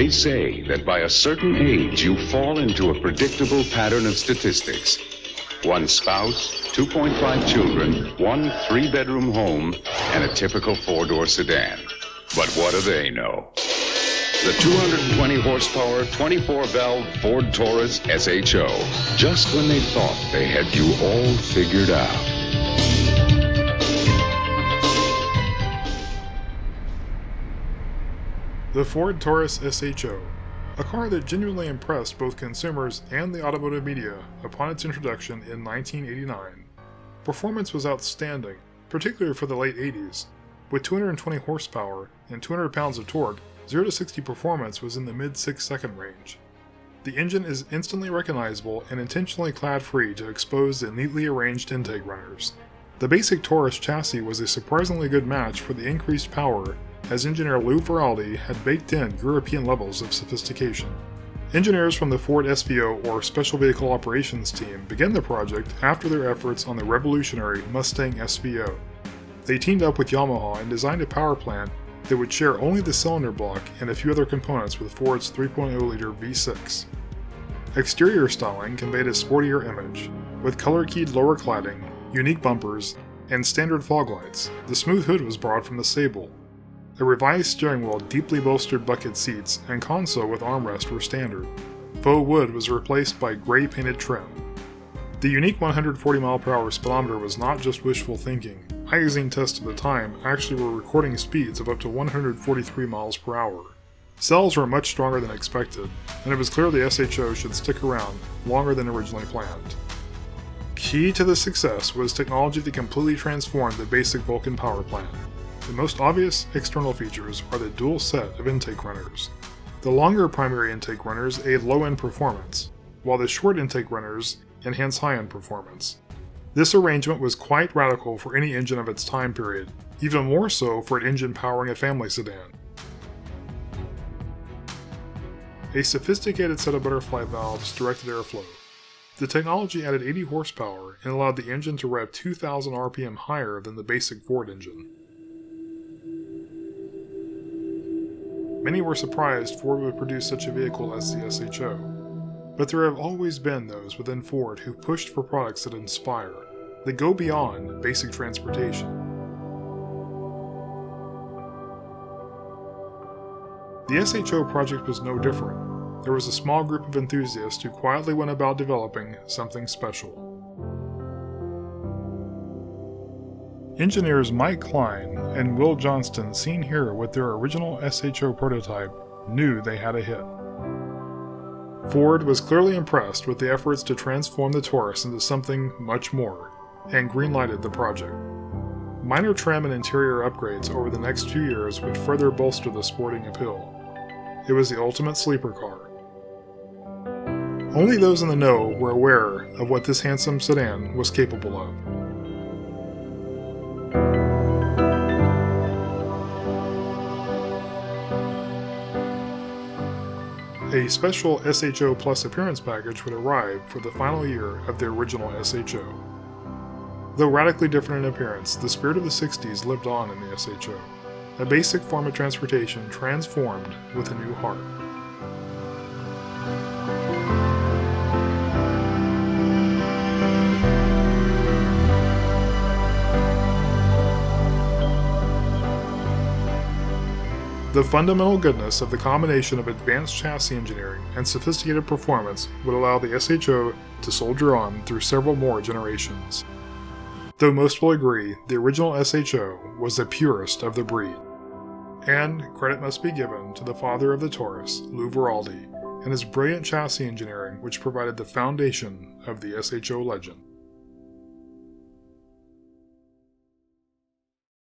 They say that by a certain age, you fall into a predictable pattern of statistics. One spouse, 2.5 children, one 3-bedroom home, and a typical 4-door sedan. But what do they know? The 220 horsepower, 24-valve Ford Taurus SHO. Just when they thought they had you all figured out. The Ford Taurus SHO, a car that genuinely impressed both consumers and the automotive media upon its introduction in 1989. Performance was outstanding, particularly for the late 80s. With 220 horsepower and 200 pounds of torque, 0 to 60 performance was in the mid 6-second range. The engine is instantly recognizable and intentionally clad-free to expose the neatly arranged intake runners. The basic Taurus chassis was a surprisingly good match for the increased power, as engineer Lou Veraldi had baked in European levels of sophistication. Engineers from the Ford SVO, or Special Vehicle Operations Team, began the project after their efforts on the revolutionary Mustang SVO. They teamed up with Yamaha and designed a power plant that would share only the cylinder block and a few other components with Ford's 3.0-liter V6. Exterior styling conveyed a sportier image, with color-keyed lower cladding, unique bumpers, and standard fog lights. The smooth hood was borrowed from the Sable. A revised steering wheel, deeply bolstered bucket seats, and console with armrest were standard. Faux wood was replaced by gray painted trim. The unique 140 mph speedometer was not just wishful thinking. Magazine tests of the time actually were recording speeds of up to 143 mph. Cells were much stronger than expected, and it was clear the SHO should stick around longer than originally planned. Key to the success was technology that completely transformed the basic Vulcan power plant. The most obvious external features are the dual set of intake runners. The longer primary intake runners aid low-end performance, while the short intake runners enhance high-end performance. This arrangement was quite radical for any engine of its time period, even more so for an engine powering a family sedan. A sophisticated set of butterfly valves directed airflow. The technology added 80 horsepower and allowed the engine to rev 2,000 RPM higher than the basic Ford engine. Many were surprised Ford would produce such a vehicle as the SHO, but there have always been those within Ford who pushed for products that inspire, that go beyond basic transportation. The SHO project was no different. There was a small group of enthusiasts who quietly went about developing something special. Engineers Mike Klein and Will Johnston, seen here with their original SHO prototype, knew they had a hit. Ford was clearly impressed with the efforts to transform the Taurus into something much more, and green-lighted the project. Minor trim and interior upgrades over the next few years would further bolster the sporting appeal. It was the ultimate sleeper car. Only those in the know were aware of what this handsome sedan was capable of. A special SHO Plus appearance package would arrive for the final year of the original SHO. Though radically different in appearance, the spirit of the 60s lived on in the SHO, a basic form of transportation transformed with a new heart. The fundamental goodness of the combination of advanced chassis engineering and sophisticated performance would allow the SHO to soldier on through several more generations. Though most will agree, the original SHO was the purest of the breed. And credit must be given to the father of the Taurus, Lou Veraldi, and his brilliant chassis engineering which provided the foundation of the SHO legend.